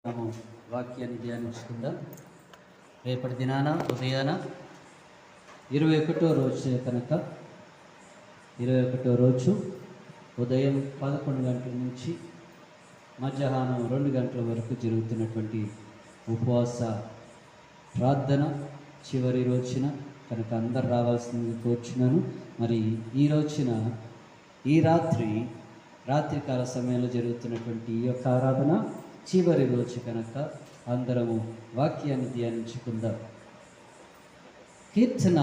మనము వాక్యాన్ని ధ్యానించుకుందాం. రేపటి దినాన ఉదయాన 21వ రోజు కనుక 21వ రోజు ఉదయం 11 గంటల నుంచి మధ్యాహ్నం 2 గంటల వరకు జరుగుతున్నటువంటి ఉపవాస ప్రార్థన చివరి రోజున కనుక అందరు రావాల్సింది కోరుచున్నాను. మరి ఈ రోజున ఈ రాత్రికాల సమయంలో జరుగుతున్నటువంటి ఈ యొక్క ఆరాధన చివరి రోజు కనుక అందరము వాక్యాన్ని ధ్యానించుకుందాం. కీర్తన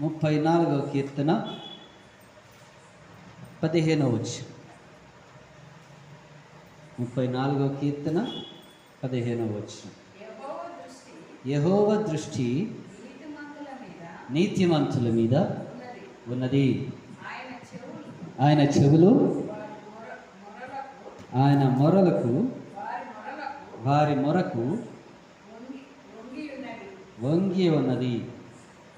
34వ కీర్తన 15వ వచనం. 34వ కీర్తన 15వ వచనం. యెహోవా దృష్టి నీతిమంతుల మీద ఉన్నది, ఆయన చెవులు ఆయన మొరలకు వారి మొరకు వంగి ఉన్నది.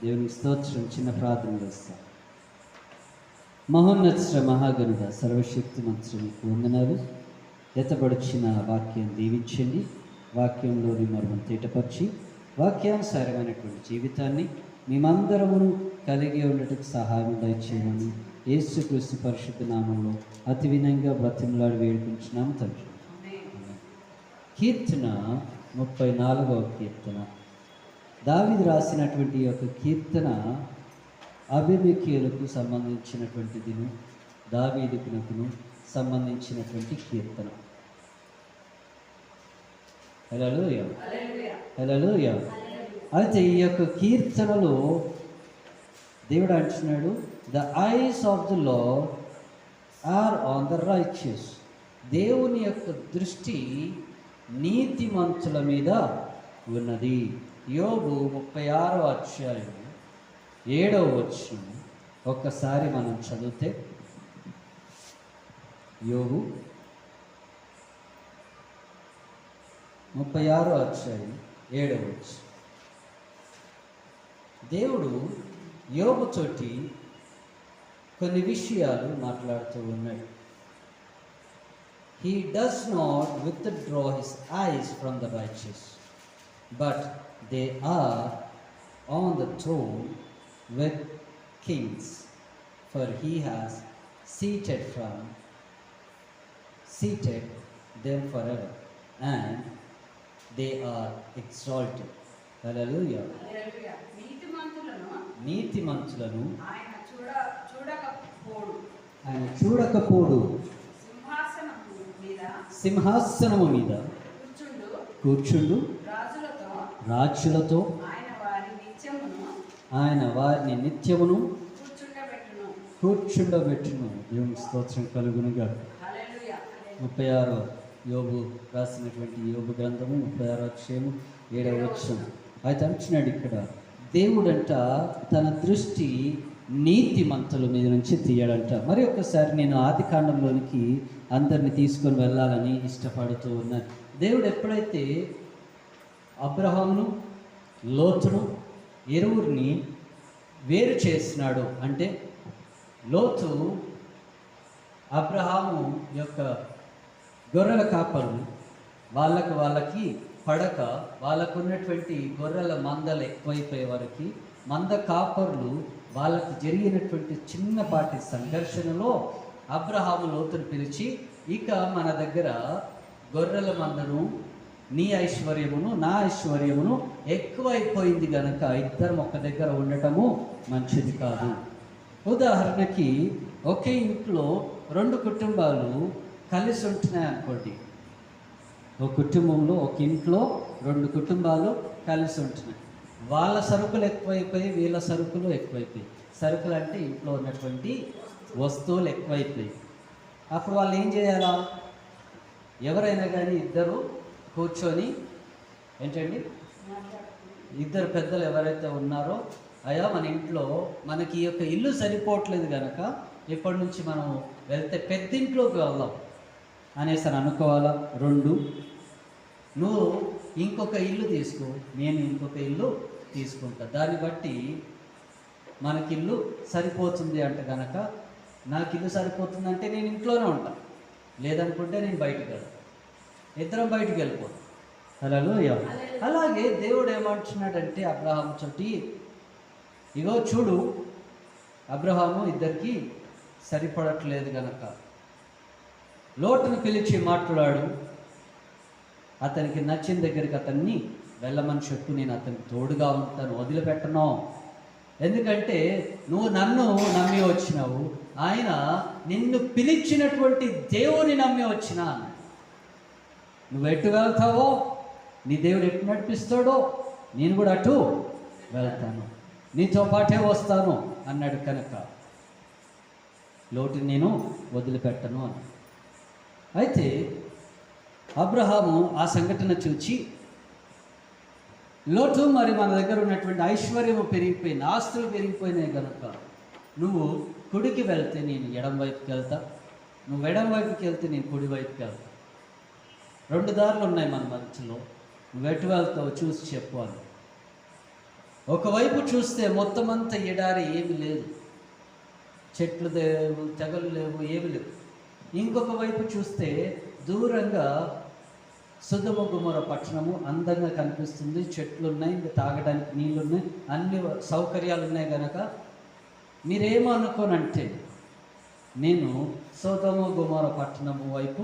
దేవునికి స్తోత్రం. చిన్న ప్రార్థన చేస్తాం. మహోన్నత మహాగణుడ సర్వశక్తి మంత్రులకు వందనాలు. ఎత్తబడుచిన వాక్యం దీవించండి. వాక్యంలోని మర్మం తేటపరిచి వాక్యానుసారమైనటువంటి జీవితాన్ని మేమందరము కలిగి ఉండటకు సహాయం దయచేయమని యేసుక్రీస్తు పరిశుద్ధ నామంలో అతి వినయంగా బ్రతిమలాడి వేడుకుంటున్నాము తండ్రి. కీర్తన 34వ కీర్తన. దావీదు రాసినటువంటి యొక్క కీర్తన అబీమెలెకుకు సంబంధించినటువంటిదిను, దావీదుకునకును సంబంధించినటువంటి కీర్తన. హల్లెలూయా హల్లెలూయా. అయితే ఈ యొక్క కీర్తనలో దేవుడు అంటున్నాడు, the eyes of the Lord are on the righteous. దేవుని యొక్క దృష్టి నీతిమంతుల మీద ఉన్నది. యోబు 36వ అధ్యాయం 7వ వచనం ఒక్కసారి మనం చదివితే, యోబు 36వ అధ్యాయం 7వ వచనం. దేవుడు యోబు తోటి కొన్ని విషయాలు మాట్లాడుతూ ఉన్నాడు. He does not withdraw his eyes from the righteous, but they are on the throne with kings, for he has seated them forever, and they are exalted. Hallelujah. నీతిమంతులను ఆయన చూడకపోడు, సింహాసనము మీద కూర్చుండు, రాజులతో ఆయన వారిని నిత్యమును కూర్చుండబెట్టును. దేవుని స్తోత్రం కలుగునుగా. 36వ యోబు రాసినటువంటి యోబు గ్రంథము 36వ అధ్యాయము 7వ వచనం. అయితే అంటున్నాడు ఇక్కడ, దేవుడంట తన దృష్టి నీతిమంతుల మీద నుంచి తీయడంట. మరి ఒక్కసారి నేను ఆదికాండంలోనికి అందరిని తీసుకొని వెళ్ళాలని ఇష్టపడుతూ ఉన్నాను. దేవుడు ఎప్పుడైతే అబ్రహామును, లోతును, ఇరువురిని వేరు చేసినాడు అంటే, లోతు అబ్రహాము యొక్క గొర్రెల కాపరులు, వాళ్ళకి పడక వాళ్ళకు ఉన్నటువంటి గొర్రెల మందలు ఎక్కువైపోయే వరకు మంద కాపరులు వాళ్ళకి జరిగినటువంటి చిన్నపాటి సంఘర్షణలో అబ్రహాము లోతును పిలిచి, ఇక మన దగ్గర గొర్రెల మందను నీ ఐశ్వర్యమును నా ఐశ్వర్యమును ఎక్కువైపోయింది గనక ఇద్దరం ఒక దగ్గర ఉండటము మంచిది కాదు. ఉదాహరణకి ఒకే ఇంట్లో 2 కుటుంబాలు కలిసి ఉంటున్నాయి అనుకోండి. ఒక కుటుంబంలో ఒక ఇంట్లో 2 కుటుంబాలు కలిసి ఉంటున్నాయి. వాళ్ళ సరుకులు ఎక్కువైపోయి వీళ్ళ సరుకులు ఎక్కువైపోయి, సరుకులు అంటే ఇంట్లో ఉన్నటువంటి వస్తువులు ఎక్కువైపోయి, అప్పుడు వాళ్ళు ఏం చేయాలా? ఎవరైనా కానీ ఇద్దరు కూర్చొని ఏంటండి, ఇద్దరు పెద్దలు ఎవరైతే ఉన్నారో, అయ్యా మన ఇంట్లో మనకి ఈ యొక్క ఇల్లు సరిపోవట్లేదు కనుక ఇప్పటి నుంచి మనం వెళ్తే పెద్దింట్లోకి వెళ్దాం అనేసి అనుకోవాలా. 2, నువ్వు ఇంకొక ఇల్లు తీసుకో, నేను ఇంకొక ఇల్లు తీసుకుంటా, దాన్ని బట్టి మనకి ఇల్లు సరిపోతుంది అంటే కనుక, నాకు ఇల్లు సరిపోతుందంటే నేను ఇంట్లోనే ఉంటాను, లేదనుకుంటే నేను బయటికి వెళ్తాను. ఇద్దరం బయటికి వెళ్ళిపోతాం. హల్లెలూయా. అలాగే దేవుడు ఏమంటున్నాడంటే అబ్రహాము తోటి, ఇగో చూడు అబ్రహాము ఇద్దరికి సరిపడట్లేదు గనక లోటును పిలిచి మాట్లాడు, అతనికి నచ్చిన దగ్గరికి అతన్ని వెళ్ళమని చెప్పు, నేను అతనికి తోడుగా ఉంటాను, వదిలిపెట్టను. ఎందుకంటే నువ్వు నన్ను నమ్మి వచ్చినావు, ఆయన నిన్ను పిలిచినటువంటి దేవుని నమ్మి వచ్చినా. నువ్వు ఎటు వెళ్తావో, నీ దేవుడు ఎటు నడిపిస్తాడో నేను కూడా అటు వెళ్తాను, నీతో పాటే వస్తాను అన్నాడు. కనుక లోటుని నేను వదిలిపెట్టను అని. అయితే అబ్రహాము ఆ సంఘటన చూచి, లోటు మరి మన దగ్గర ఉన్నటువంటి ఐశ్వర్యము పెరిగిపోయింది, ఆస్తులు పెరిగిపోయినాయి కనుక నువ్వు కుడికి వెళ్తే నేను ఎడం వైపుకి వెళ్తా, నువ్వు ఎడం వైపుకి వెళ్తే నేను కుడి వైపుకి వెళ్తా. 2 దారులు ఉన్నాయి మన మధ్యలో, నువ్వు ఎటు వెళ్తావు చూసి చెప్పు అని. ఒకవైపు చూస్తే మొత్తం అంతా ఎడారి, ఏమి లేదు, చెట్లు లేవు, తెగలు లేవు, ఏమి లేవు. ఇంకొక వైపు చూస్తే దూరంగా సొదొమ గొమొర్రా పట్టణము అందంగా కనిపిస్తుంది, చెట్లు ఉన్నాయి, తాగడానికి నీళ్ళు ఉన్నాయి, అన్ని సౌకర్యాలు ఉన్నాయి. కనుక మీరేమనుకోనంటే నేను సొదొమ గొమొర్రా పట్టణము వైపు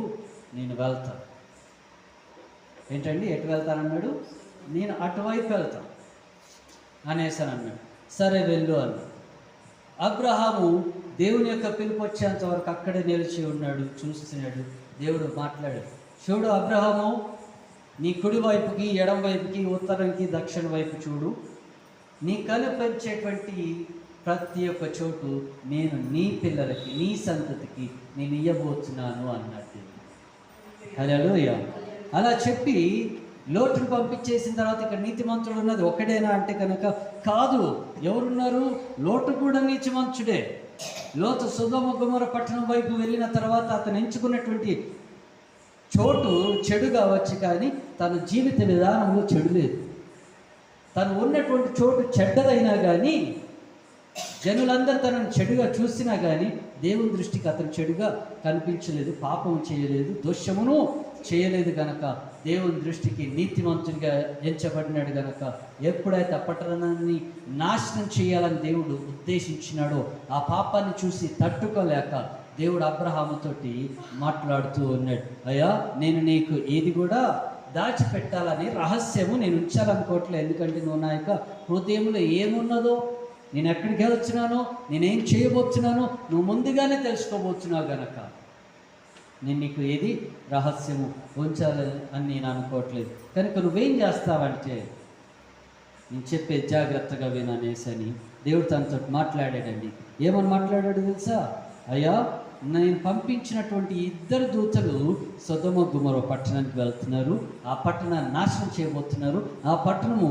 నేను వెళ్తాను. ఏంటండి ఎటు వెళ్తానన్నాడు? నేను అటువైపు వెళ్తాను అనేసాను అన్నాడు. సరే వెళ్ళు అన్నాడు. అబ్రహాము దేవుని యొక్క పిలుపు వచ్చేంత వరకు అక్కడే నిలిచి ఉన్నాడు, చూస్తున్నాడు. దేవుడు మాట్లాడాడు, చూడు అబ్రహాము, నీ కుడి వైపుకి, ఎడం వైపుకి, ఉత్తరంకి, దక్షిణ వైపు చూడు, నీ కనిపించేటువంటి ప్రతి ఒక్క చోటు నేను నీ పిల్లలకి, నీ సంతతికి నేను ఇయ్యబోతున్నాను అన్నాడు. హల్లెలూయా. అలా చెప్పి లోటును పంపించేసిన తర్వాత ఇక్కడ నీతిమంతుడు ఉన్నది ఒకడేనా అంటే కనుక కాదు. ఎవరున్నారు? లోటు కూడా నీతిమంతుడే. లోతు సొదొమ గొమొర్రా పట్టణం వైపు వెళ్ళిన తర్వాత అతను ఎంచుకున్నటువంటి చోటు చెడుగా వచ్చి, కానీ తన జీవిత విధానంలో చెడు లేదు. తను ఉన్నటువంటి చోటు చెడ్డదైనా కానీ, జనులందరూ తనను చెడుగా చూసినా కానీ దేవుని దృష్టికి అతను చెడుగా కనిపించలేదు, పాపం చేయలేదు, దోషమును చేయలేదు. గనక దేవుని దృష్టికి నీతిమంతునిగా ఎంచబడినాడు. గనక ఎప్పుడైతే ఆ పట్టణాన్ని నాశనం చేయాలని దేవుడు ఉద్దేశించినాడో, ఆ పాపాన్ని చూసి తట్టుకోలేక దేవుడు అబ్రహాముతోటి మాట్లాడుతూ ఉన్నాడు, అయ్యా నేను నీకు ఏది కూడా దాచిపెట్టాలని రహస్యము నేను ఉంచాలనుకోవట్లేదు. ఎందుకంటే నువ్వు నా యొక్క హృదయంలో ఏమున్నదో, నేను ఎక్కడికి వెళ్తున్నానో, నేనేం చేయబోతున్నానో నువ్వు ముందుగానే తెలుసుకోబోతున్నావు. గనక నేను నీకు ఏది రహస్యము ఉంచాలని అని నేను అనుకోవట్లేదు. కనుక నువ్వేం చేస్తావంటే నేను చెప్పే జాగ్రత్తగా విననేసని దేవుడు తనతో మాట్లాడాడండి. ఏమని మాట్లాడాడు తెలుసా? అయ్యా నేను పంపించినటువంటి 2 దూతలు సొదొమ గొమొర్రా పట్టణానికి వెళ్తున్నారు, ఆ పట్టణాన్ని నాశనం చేయబోతున్నారు. ఆ పట్టణము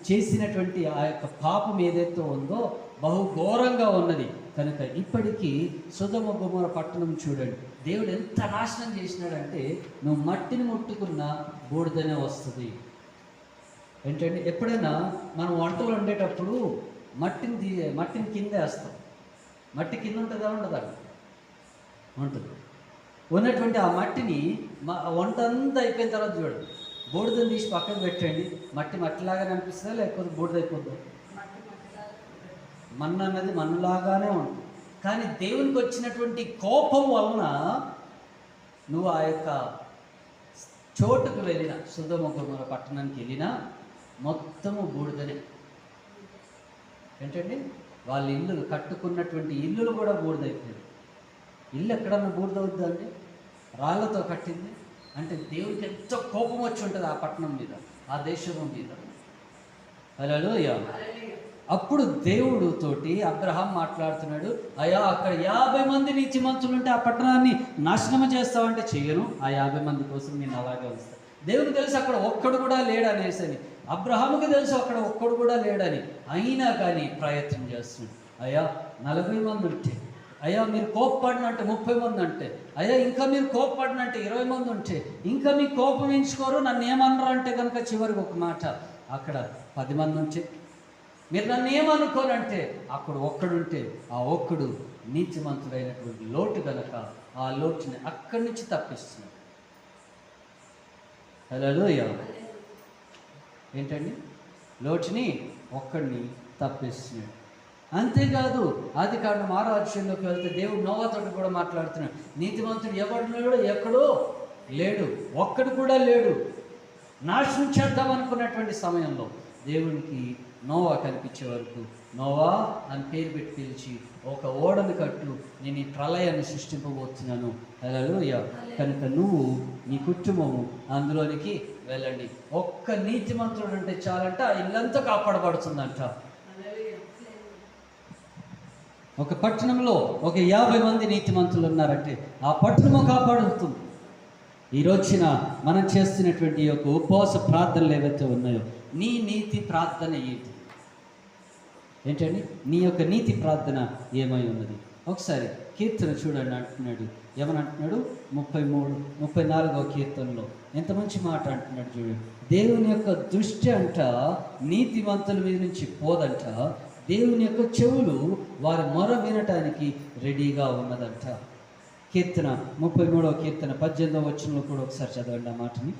చేసినటువంటి ఆ యొక్క పాపం ఏదైతే ఉందో బహు ఘోరంగా ఉన్నది. కనుక ఇప్పటికీ సొదొమ గొమొర్రా పట్టణం చూడండి, దేవుడు ఎంత నాశనం చేసినాడంటే నువ్వు మట్టిని ముట్టుకున్న బూడిదనే వస్తుంది. ఏంటంటే ఎప్పుడైనా మనం వంటలు వండేటప్పుడు మట్టిని కింద వేస్తాం. మట్టి కింద ఉంటుందా? ఉండదా? ఉంటుంది. ఉన్నటువంటి ఆ మట్టిని వంట అంతా అయిపోయిన తర్వాత చూడండి, బూడిదని తీసి పక్కన పెట్టండి, మట్టిలాగానే అనిపిస్తుందా లేకపోతే బూడిదైపోద్దా? మన్ను అన్నది మన్నులాగానే ఉంటుంది. కానీ దేవునికి వచ్చినటువంటి కోపం వలన నువ్వు ఆ యొక్క చోటుకు వెళ్ళిన, సొదొమ గొమొర్రా పట్టణానికి వెళ్ళినా మొత్తము బూడిదనే. ఏంటండి వాళ్ళ ఇల్లులు కట్టుకున్నటువంటి ఇల్లులు కూడా బూడిదైపోయింది. ఇల్లు ఎక్కడన్నా బూడిదవుద్దండి? రాళ్లతో కట్టింది అంటే దేవుడికి ఎంతో కోపం వచ్చి ఉంటుంది ఆ పట్టణం మీద, ఆ దేశం మీద. హల్లెలూయా. అప్పుడు దేవుడితోటి అబ్రహాం మాట్లాడుతున్నాడు, అయ్యా అక్కడ 50 మంది నీతిమంతులు ఉంటే ఆ పట్టణాన్ని నాశనం చేస్తావంటే చెయ్యను, ఆ 50 మంది కోసం నేను అలాగే వస్తాను. దేవునికి తెలుసు అక్కడ ఒక్కడు కూడా లేడనేసని, అబ్రహాముకి తెలుసు అక్కడ ఒక్కడు కూడా లేడని, అయినా కానీ ప్రయత్నం చేస్తున్నాడు. అయ్యా 40 మంది ఉంటే, అయ్యా మీరు కోప్పడినంటే 30 మంది అంటే, అయ్యా ఇంకా మీరు కోప్పడినంటే 20 మంది ఉంటే, ఇంకా మీ కోపం ఎంచుకోరు, నన్ను ఏమన్నారు అంటే కనుక చివరికి ఒక మాట, అక్కడ 10 మంది ఉంటే మీరు నన్ను ఏమనుకోనంటే అక్కడ ఒక్కడుంటే, ఆ ఒక్కడు నీతిమంతుడైనటువంటి లోటు కనుక ఆ లోటుని అక్కడి నుంచి తప్పిస్తున్నాడు. హల్లెలూయా. ఏంటండి? లోటుని ఒక్కడిని తప్పిస్తున్నాడు. అంతేకాదు ఆదికాండం 6వ అధ్యాయంలోకి వెళ్తే దేవుడు నోవాతో కూడా మాట్లాడుతున్నాడు. నీతిమంతుడు ఎవడు ఎక్కడో లేడు, ఒక్కడు కూడా లేడు. నాశనం చేద్దాం అనుకున్నటువంటి సమయంలో దేవునికి నోవా కనిపించే వరకు నోవా అని పేరు పెట్టి పిలిచి ఒక ఓడను కట్టు, నేను ఈ ప్రళయాన్ని సృష్టింపబోతున్నాను. హల్లెలూయా. కనుక నువ్వు నీ కుటుంబము అందులోనికి వెళ్ళండి. ఒక్క నీతిమంతుడు అంటే చాలంట, ఇల్లంతా కాపాడబడుతుందంట. ఒక పట్టణంలో ఒక 50 మంది నీతిమంతులు ఉన్నారంటే ఆ పట్టణము కాపాడుతుంది. ఈ రోజున మనం చేస్తున్నటువంటి యొక్క ఉపవాస ప్రార్థనలు ఏవైతే ఉన్నాయో, నీ నీతి ప్రార్థన ఏంటండి? నీ యొక్క నీతి ప్రార్థన ఏమై ఉన్నది? ఒకసారి కీర్తన చూడండి అంటున్నాడు. ఏమని అంటున్నాడు? 34వ కీర్తనలో ఎంత మంచి మాట అంటున్నాడు చూడండి. దేవుని యొక్క దృష్టి అంట నీతిమంతుల మీద నుంచి పోదంట, దేవుని యొక్క చెవులు వారి మొర వినటానికి రెడీగా ఉన్నదంట. కీర్తన 33వ కీర్తన 18వ వచనంలో కూడా ఒకసారి చదవండి ఆ మాటని.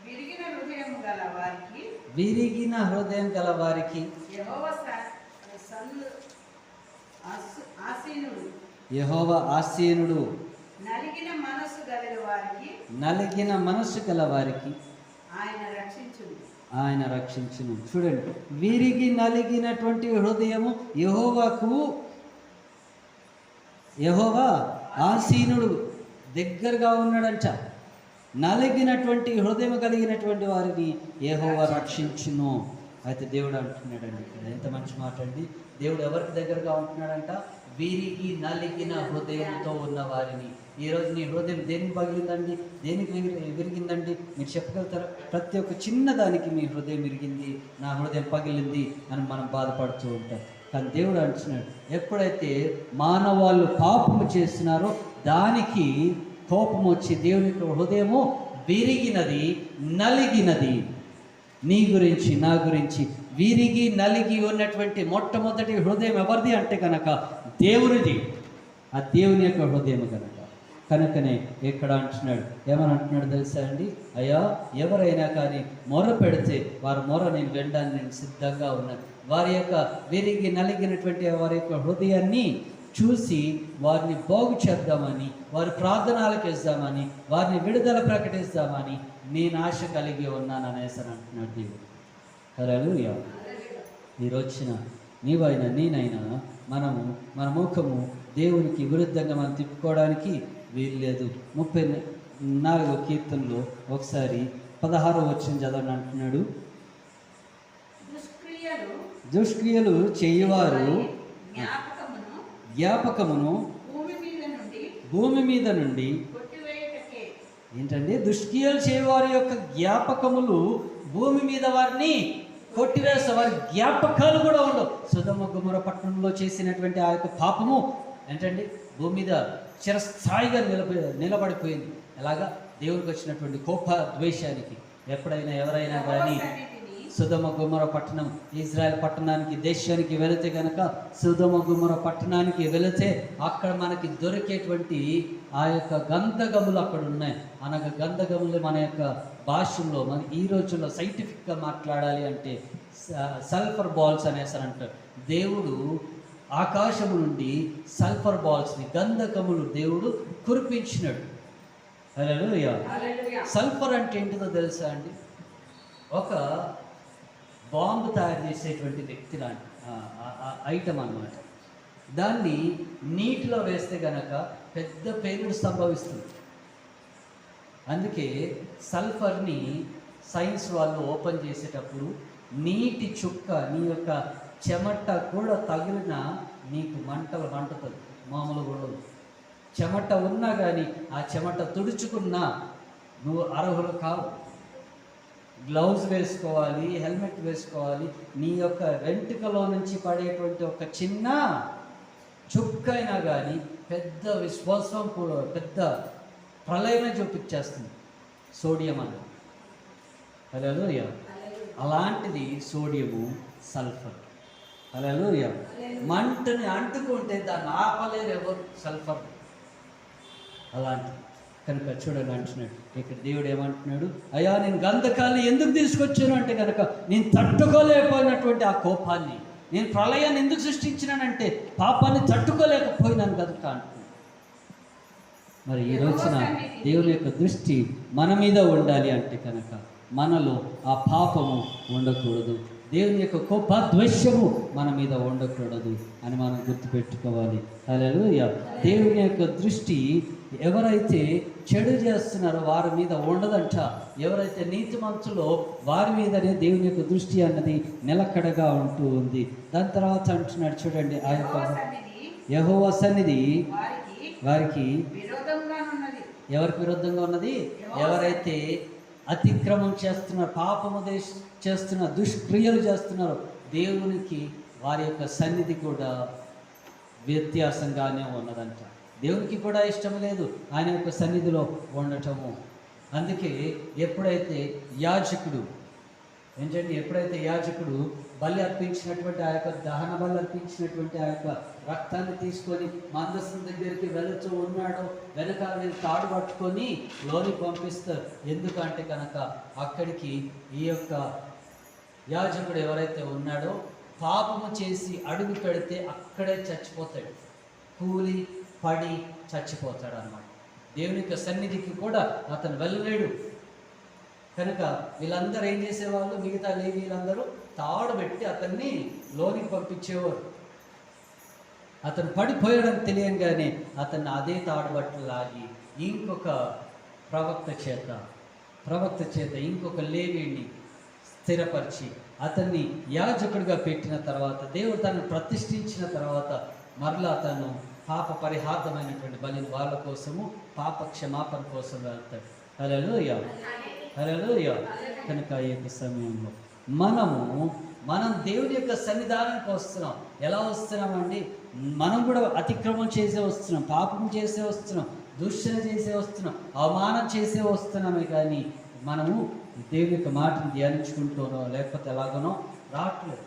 విరిగిన హృదయం గల వారికి యెహోవా ఆసీనుడు, నలిగిన మనస్సు గల వారికి ఆయన రక్షించును. చూడండి, విరిగి నలిగినటువంటి హృదయము యెహోవా ఆసీనుడు, దగ్గరగా ఉన్నాడంట. నలిగినటువంటి హృదయం కలిగినటువంటి వారిని యెహోవా రక్షించును. అయితే దేవుడు అంటున్నాడండి ఇక్కడ, ఎంత మంచి మాట అండి. దేవుడు ఎవరికి దగ్గరగా ఉంటున్నాడంట? విరిగి నలిగిన హృదయంతో ఉన్న వారిని. ఈరోజు నీ హృదయం దేనికి పగిలిందండి? దేనికి విరిగిందండి? మీరు చెప్పగలుగుతారా? ప్రతి ఒక్క చిన్నదానికి మీ హృదయం విరిగింది, నా హృదయం పగిలింది అని మనం బాధపడుతూ ఉంటాం. కానీ దేవుడు అంటున్నాడు, ఎప్పుడైతే మానవాళ్ళు పాపము చేస్తున్నారో దానికి కోపం వచ్చి దేవుని హృదయము విరిగినది, నలిగినది. నీ గురించి, నా గురించి విరిగి నలిగి ఉన్నటువంటి మొట్టమొదటి హృదయం ఎవరిది అంటే కనుక దేవునిది. ఆ దేవుని యొక్క హృదయం కనుకనే ఇక్కడ అంటున్నాడు, ఏమని అంటున్నాడు తెలుసా అండి? అయ్యా, ఎవరైనా కానీ మొర పెడితే వారి మొర నేను వినడానికి నేను సిద్ధంగా ఉన్నాను. వారి యొక్క విరిగి నలిగినటువంటి వారి యొక్క హృదయాన్ని చూసి వారిని బాగు చేద్దామని, వారి ప్రార్థనలకు ఇద్దామని, వారిని విడుదల ప్రకటిస్తామని నేను ఆశ కలిగి ఉన్నాను అనేసి అంటున్నాడు దేవుడు. హల్లెలూయా. ఈరోజున నీవైనా నేనైనా మన ముఖము దేవునికి విరుద్ధంగా మనం తిప్పుకోవడానికి వీల్లేదు. 34వ కీర్తనలో ఒకసారి 16వ వచనం చదవని అంటున్నాడు. దుష్క్రియలు చేయువారు జ్ఞాపకమును భూమి మీద నుండి ఏంటండి? దుష్క్రియలు చేయవారి యొక్క జ్ఞాపకములు భూమి మీద వారిని కొట్టివేస్తే వారి జ్ఞాపకాలు కూడా ఉండవు. సొదొమ గొమొర పట్టణంలో చేసినటువంటి ఆ యొక్క పాపము ఏంటండి? భూమి మీద చిరస్థాయిగా నిలబడిపోయింది. ఎలాగా? దేవునికి వచ్చినటువంటి కోప ద్వేషానికి. ఎప్పుడైనా ఎవరైనా కానీ సొదొమ గొమొర పట్టణం, ఇజ్రాయెల్ పట్టణానికి, దేశానికి వెళితే కనుక సొదొమ గొమొర పట్టణానికి వెళితే అక్కడ మనకి దొరికేటువంటి ఆ యొక్క గంధకములు అక్కడ ఉన్నాయి. అనగా గంధకములు మన యొక్క భాషలో, మన ఈ రోజుల్లో సైంటిఫిక్గా మాట్లాడాలి అంటే సల్ఫర్ బాల్స్ అనేసి అంటారు. దేవుడు ఆకాశము నుండి సల్ఫర్ బాల్స్ని, గంధకములు దేవుడు కురిపించినాడు. హల్లెలూయా. సల్ఫర్ అంటే ఏంటిదో తెలుసా అండి? ఒక బాంబు తయారు చేసేటువంటి వ్యక్తి లాంటి ఐటమ్ అన్నమాట. దాన్ని నీటిలో వేస్తే గనక పెద్ద పేలుడు సంభవిస్తుంది. అందుకే సల్ఫర్ని సైన్స్ వాళ్ళు ఓపెన్ చేసేటప్పుడు నీటి చుక్క నీ యొక్క చెమట కూడా తగిలిన నీకు మంటుతుంది. మామూలుగా ఉండదు. చెమట ఉన్నా కానీ ఆ చెమట తుడుచుకున్నా నువ్వు అర్హులు కావు. గ్లౌజ్ వేసుకోవాలి, హెల్మెట్ వేసుకోవాలి. నీ యొక్క వెంట్రుకలో నుంచి పడేటువంటి ఒక చిన్న చుక్కైనా కానీ పెద్ద విశ్వాసం కూడా, పెద్ద ప్రళయమే చూపించేస్తుంది సోడియం అని. హల్లెలూయా. అలాంటిది సోడియము, సల్ఫర్. హల్లెలూయా. మంటని అంటుకుంటే దాన్ని ఆపలేరు ఎవరు, సల్ఫర్ అలాంటిది. కనుక చూడండి అంటున్నాడు ఇక్కడ దేవుడు ఏమంటున్నాడు, అయ్యా నేను గంధకాన్ని ఎందుకు తీసుకొచ్చాను అంటే కనుక నేను తట్టుకోలేకపోయినటువంటి ఆ కోపాన్ని, నేను ప్రళయాన్ని ఎందుకు సృష్టించినానంటే పాపాన్ని తట్టుకోలేకపోయినాను కనుక అంటున్నాడు. మరి ఈ రోజున దేవుని యొక్క దృష్టి మన మీద ఉండాలి అంటే కనుక మనలో ఆ పాపము ఉండకూడదు, దేవుని యొక్క కోప ద్వేషము మన మీద ఉండకూడదు అని మనం గుర్తుపెట్టుకోవాలి. హల్లెలూయా. దేవుని యొక్క దృష్టి ఎవరైతే చెడు చేస్తున్నారో వారి మీద ఉండదంట, ఎవరైతే నీతిమంతులో వారి మీదనే దేవుని యొక్క దృష్టి అన్నది నిలకడగా ఉంటూ ఉంది. దాని తర్వాత అంటున్నాడు చూడండి, ఆ యొక్క యెహోవా సన్నిధి వారికి ఎవరికి విరుద్ధంగా ఉన్నది, ఎవరైతే అతిక్రమం చేస్తున్నారు, పాపము చేస్తున్నారు, దుష్క్రియలు చేస్తున్నారు, దేవునికి వారి యొక్క సన్నిధి కూడా వ్యత్యాసంగానే ఉన్నదంట. దేవునికి కూడా ఇష్టం లేదు ఆయన యొక్క సన్నిధిలో ఉండటము. అందుకే ఎప్పుడైతే యాజకుడు బలి అర్పించినటువంటి ఆ యొక్క దహన బలి అర్పించినటువంటి ఆ యొక్క రక్తాన్ని తీసుకొని మందసం దగ్గరికి వెళుతూ ఉన్నాడో వెనకాల తాడు పట్టుకొని లోని పంపిస్తారు. ఎందుకంటే కనుక అక్కడికి ఈ యొక్క యాజకుడు ఎవరైతే ఉన్నాడో పాపము చేసి అడుగు పెడితే అక్కడే చచ్చిపోతాడు, కూలి పడి చచ్చిపోతాడు అన్నమాట. దేవుని యొక్క సన్నిధికి కూడా అతను వెళ్ళలేడు. కనుక వీళ్ళందరూ ఏం చేసేవాళ్ళు, మిగతా లేవీలందరూ తాడు పెట్టి అతన్ని లోనికి పంపించేవారు. అతను పడిపోయాడని తెలియంగానే అతన్ని అదే తాడు బట్టలు లాగి ఇంకొక ప్రవక్త చేత ఇంకొక లేవీని స్థిరపరిచి అతన్ని యాజకుడిగా పెట్టిన తర్వాత, దేవుడు తనను ప్రతిష్ఠించిన తర్వాత మరలా అతను పాప పరిహార్థమైనటువంటి బలిని వాళ్ళ కోసము పాప క్షమాపణ కోసం వెళ్తాడు. హల్లెలూయా. హల్లెలూయా. కనుక ఈ యొక్క సమయంలో మనం దేవుని యొక్క సన్నిధానానికి వస్తున్నాం. ఎలా వస్తున్నామండి? మనం కూడా అతిక్రమం చేసే వస్తున్నాం, పాపం చేసే వస్తున్నాం, దూషణ చేసే వస్తున్నాం, అవమానం చేసే వస్తున్నామే. కానీ మనము దేవుని యొక్క మాటను ధ్యానించుకుంటూనో లేకపోతే ఎలాగనో రావట్లేదు.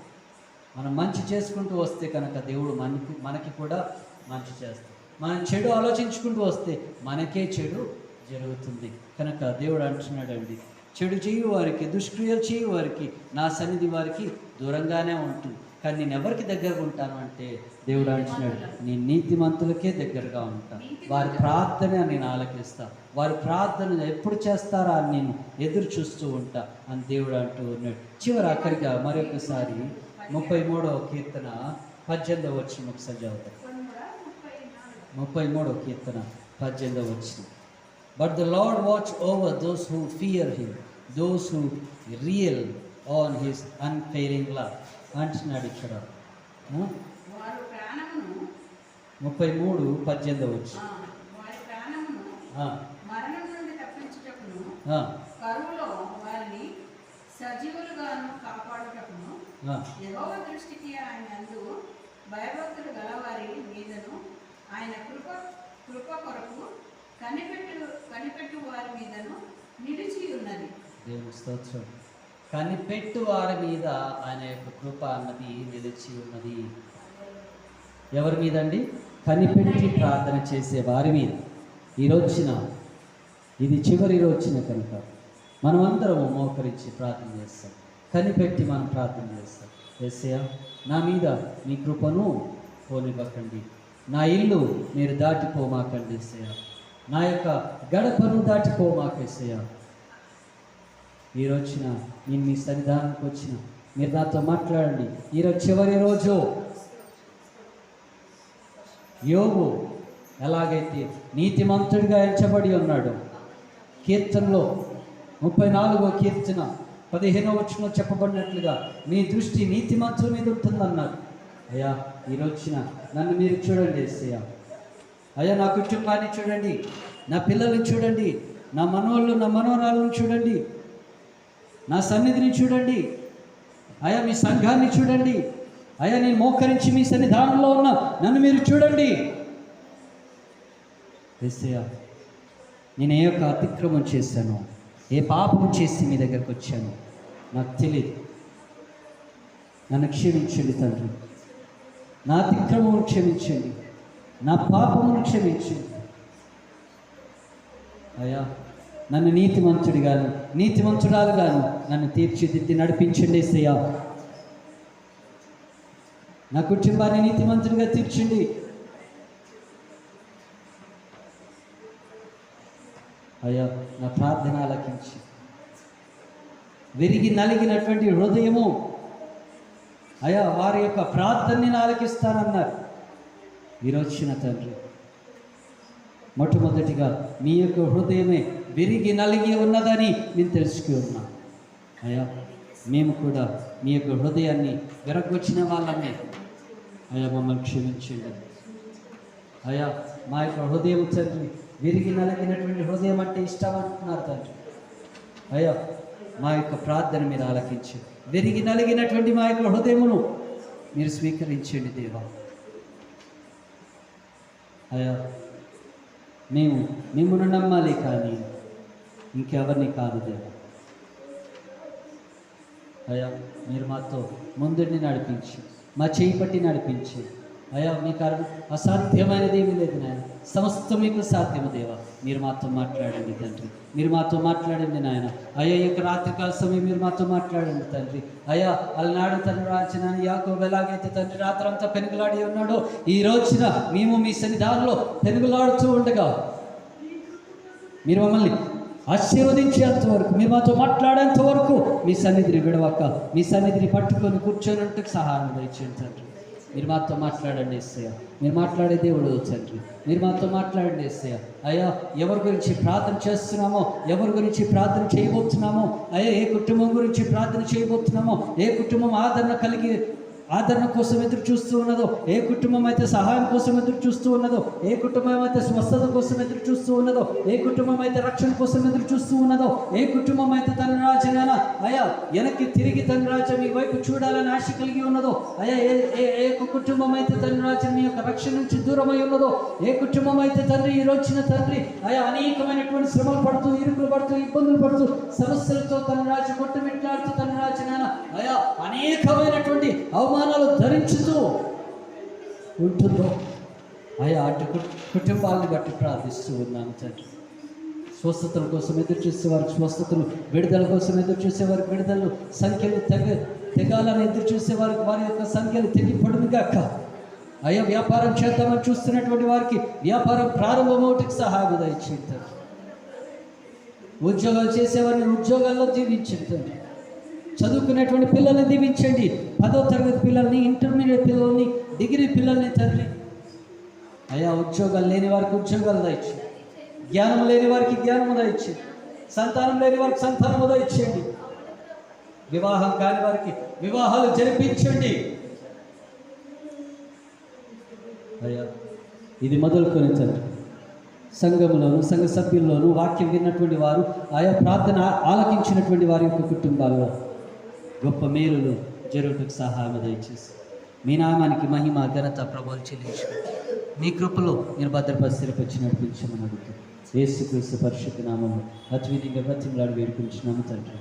మనం మంచి చేసుకుంటూ వస్తే కనుక దేవుడు మనకి కూడా మంచి చేస్తాడు. మనం చెడు ఆలోచించుకుంటూ వస్తే మనకే చెడు జరుగుతుంది. కనుక దేవుడు అంటున్నాడండి, చెడు చేయు వారికి, దుష్క్రియలు చేయు వారికి నా సన్నిధి వారికి దూరంగానే ఉంటుంది. కానీ నేను ఎవరికి దగ్గరగా ఉంటాను అంటే దేవుడు అంటున్నాడు, నేను నీతిమంతులకే దగ్గరగా ఉంటాను, వారి ప్రార్థన నేను ఆలకిస్తాను, వారి ప్రార్థన ఎప్పుడు చేస్తారా అని నేను ఎదురు చూస్తూ ఉంటా అని దేవుడు అంటూ ఉన్నాడు. చివరి అక్కడిగా మరొకసారి 33వ కీర్తన 18వ వచనం ఒకసారి చదువుతాం. 33వ కీర్తన 18వ వచనం. But the Lord watch over those who fear him, those who rely on his unfailing love. అంటున్నాడు ఇక్కడ 33:18 వచ్చి మరణం నుండి తప్పించుటకును కరువులో వారిని సజీవులుగాను కాపాడుటకును యెహోవా దృష్టికి ఆయన యందు భయభక్తులు గలవారి మీదను ఆయన కృప కొరకు కనిపెట్టు వారి మీదను నిలిచి ఉన్నది. దేవుని స్తోత్రం. కనిపెట్టు వారి మీద ఆయన యొక్క కృప అన్నది నిలిచి ఉన్నది. ఎవరి మీద అండి? కనిపెట్టి ప్రార్థన చేసే వారి మీద. ఇది చివరి రోజున కనుక మనమందరము మోకరించి ప్రార్థన చేస్తాం, కనిపెట్టి మనం ప్రార్థన చేస్తాం. యేసయ్యా, నా మీద మీ కృపను పోనివ్వకండి, నా ఇల్లు మీరు దాటిపోమాకండి యేసయ్యా, నా యొక్క గడపను దాటిపోమాకేసయ్యా. ఈ రోజున నేను మీ సన్నిధానానికి వచ్చిన మీరు నాతో మాట్లాడండి. ఈరోజు చివరి రోజు. యోబు ఎలాగైతే నీతిమంతుడిగా ఎంచబడి ఉన్నాడు, కీర్తనలో 34వ కీర్తన 15వ వచనంలో చెప్పబడినట్లుగా మీ దృష్టి నీతిమంతుల మీద ఉంటుందన్నారు. అయ్యా, ఈ రోజున నన్ను మీరు చూడండి యేసయ్యా. అయ్యా, నా కుటుంబాన్ని చూడండి, నా పిల్లల్ని చూడండి, నా మనోళ్ళు నా మనోరాలను చూడండి, నా సన్నిధిని చూడండి. అయ్యా, మీ సంఘాన్ని చూడండి. అయ్యా, నేను మోకరించి మీ సన్నిధానంలో ఉన్న నన్ను మీరు చూడండి. యేసయ్యా, నేను ఏ యొక్క అతిక్రమం చేశాను, ఏ పాపము చేసి మీ దగ్గరకు వచ్చాను నాకు తెలియదు. నన్ను క్షమించండి తండ్రి, నా అతిక్రమము క్షమించండి, నా పాపమును క్షమించండి. అయ్యా నన్ను నీతిమంతుడిగాను నీతిమంతురాలుగాను నన్ను తీర్చిదిద్ది నడిపించండి యేసయ్యా. నా కుటుంబాన్ని నీతిమంతుడిగా తీర్చండి. అయ్యా నా ప్రార్థన ఆలకించి విరిగి నలిగినటువంటి హృదయము అయ్యా వారి యొక్క ప్రార్థనని ఆలకిస్తానన్నారు. ఈరోజున తండ్రి మొట్టమొదటిగా మీ యొక్క హృదయమే విరిగి నలిగి ఉన్నదని నేను తెలుసుకుని ఉన్నా. అయ్యా మేము కూడా మీ యొక్క హృదయాన్ని విరగొచ్చిన వాళ్ళమే. అయ్యా మమ్మల్ని క్షమించండి. అయ్యా మా యొక్క హృదయం తండ్రి విరిగి నలిగినటువంటి హృదయం అంటే ఇష్టం అంటున్నారు తండ్రి. అయ్యా మా యొక్క ప్రార్థన మీరు ఆలకించి విరిగి నలిగినటువంటి మా యొక్క హృదయమును మీరు స్వీకరించండి దేవా. అయ్యా మేము మిమ్మల్ని నమ్మాలి కానీ ఇంకెవరిని కాదు దేవా. అయ్యా మీరు మాతో ముందుని నడిపించి మా చేయి పట్టి నడిపించి అయ్యా మీ కారణం అసాధ్యమైనది ఏమీ లేదు నాయన, సమస్తం మీకు సాధ్యము దేవా. మీరు మాతో మాట్లాడండి తండ్రి, మీరు మాతో మాట్లాడండి నాయన. అయ్యా ఈ యొక్క రాత్రికాల సమయం మీరు మాతో మాట్లాడండి తండ్రి. అయ్యా అలనాడు తండ్రి రాచిన యాకోబు ఎలాగైతే తండ్రి రాత్రంతా పెనుగులాడి ఉన్నాడో ఈ రోజున మేము మీ సన్నిధానంలో పెనుగులాడుతూ ఉండగా మీరు మమ్మల్ని ఆశీర్వదించేంత వరకు మీరు మాతో మాట్లాడేంత వరకు మీ సన్నిధిని విడవక మీ సన్నిధిని పట్టుకొని కూర్చొని సహాయం దయచేయండి తండ్రి. మీరు మాతో మాట్లాడండి యేసయ్య, మీరు మాట్లాడే దేవుడు తండ్రి, మీరు మాతో మాట్లాడండి యేసయ్య. అయ్యా ఎవరి గురించి ప్రార్థన చేస్తున్నామో, ఎవరి గురించి ప్రార్థన చేయబోతున్నామో, అయ్యా ఏ కుటుంబం గురించి ప్రార్థన చేయబోతున్నామో, ఏ కుటుంబం ఆదరణ కోసం ఎదురు చూస్తూ ఉన్నదో, ఏ కుటుంబం అయితే సహాయం కోసం ఎదురు చూస్తూ ఉన్నదో, ఏ కుటుంబం అయితే స్వస్థత కోసం ఎదురు చూస్తూ ఉన్నదో, ఏ కుటుంబం అయితే రక్షణ కోసం ఎదురు చూస్తూ ఉన్నదో, ఏ కుటుంబం అయితే తన రాజనైనా అయ్యా వెనక్కి తిరిగి తన రాజ్యం మీ వైపు చూడాలని ఆశ కలిగి ఉన్నదో, అయ్యా ఏ కుటుంబం అయితే తన రాజ్యం మీ యొక్క రక్షణ నుంచి దూరమై ఉన్నదో, ఏ కుటుంబం అయితే తండ్రి ఈ రోజున తండ్రి అయ్యా అనేకమైనటువంటి శ్రమలు పడుతూ ఇరుకులు పడుతూ ఇబ్బందులు పడుతూ సమస్యలతో తన రాజ్యం కొట్టుమిట్లాడుతూ తన రాజనైనా అయ్యా అనేకమైనటువంటి అవమానాలు ధరించుతూ ఉంటుందో అయ్యా అటు కుటుంబాలను బట్టి ప్రార్థిస్తూ ఉన్నాను తండ్రి. స్వస్థతల కోసం ఎదురు చూసేవారికి స్వస్థతలు, విడుదల కోసం ఎదురు చూసేవారికి విడుదలను, సంఖ్యలు తెగాలని ఎదురు చూసేవారికి వారి యొక్క సంఖ్యలు తెగిపడునుగాక. అయ్యా వ్యాపారం చేద్దామని చూస్తున్నటువంటి వారికి వ్యాపారం ప్రారంభమవుటికి సహాయం దయచేయండి. ఉద్యోగాలు చేసేవారిని ఉద్యోగాల్లో దీవించండి. చదువుకునేటువంటి పిల్లల్ని దీవించండి. 10వ తరగతి పిల్లల్ని, ఇంటర్మీడియట్ పిల్లల్ని, డిగ్రీ పిల్లల్ని తండ్రి అయ్యా ఉద్యోగాలు లేని వారికి ఉద్యోగాలు దయచేయండి. జ్ఞానం లేని వారికి జ్ఞానము దయచేయండి. సంతానం లేని వారికి సంతానము దయచేయండి. వివాహం కాని వారికి వివాహాలు జరిపించండి. అయ్యా ఇది మొదలుకొని తండ్రి సంఘంలోను సంఘ సభ్యుల్లోనూ వాక్యం విన్నటువంటి వారు ఆయా ప్రార్థన ఆలకించినటువంటి వారి యొక్క కుటుంబాల్లో గొప్ప మేలులు జరుగుటకు సహాయం దయచేసి మీ నామానికి మహిమ ఘనత ప్రభువులు చెల్లించుకుంటూ మీ కృపలో మీరు భద్రపరిచి నడిపించమని అడుగుతూ యేసుక్రీస్తు పరిశుద్ధ నామము అద్వితీయంగా బ్రతిమలాడి వేడుకుంటున్నాము తండ్రి.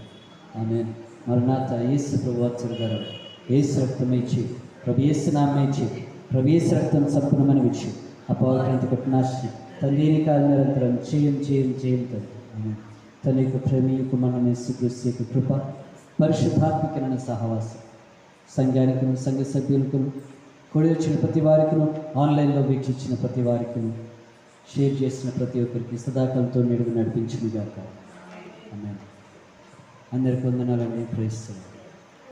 ఆమేన్. మరణాత యేసు ప్రభు వాత్సల్య గారు యేసు రక్తం ఇచ్చి ప్రభు యేసు నామం ఇచ్చి ప్రభు యేసు రక్తం సంపూర్ణమని ఇచ్చి అపవాది కొట్టినాశి తండ్రిని కాల నిరంతరం చేయం తండ్రి. తన యొక్క ప్రేమికు మనం యేసుక్రీస్తు యొక్క కృప పరిశుద్ధాత్మికమైన సహవాసం సంఘానికి సంఘ సభ్యులకు కూడి వచ్చిన ప్రతి వారికి ఆన్లైన్లో వీక్షించిన ప్రతి వారికి షేర్ చేసిన ప్రతి ఒక్కరికి సదాకాలంతో నిడుగు నడిపించునుగాక. ఆమేన్. అందరికీ వందనాలండి. Praise the lord.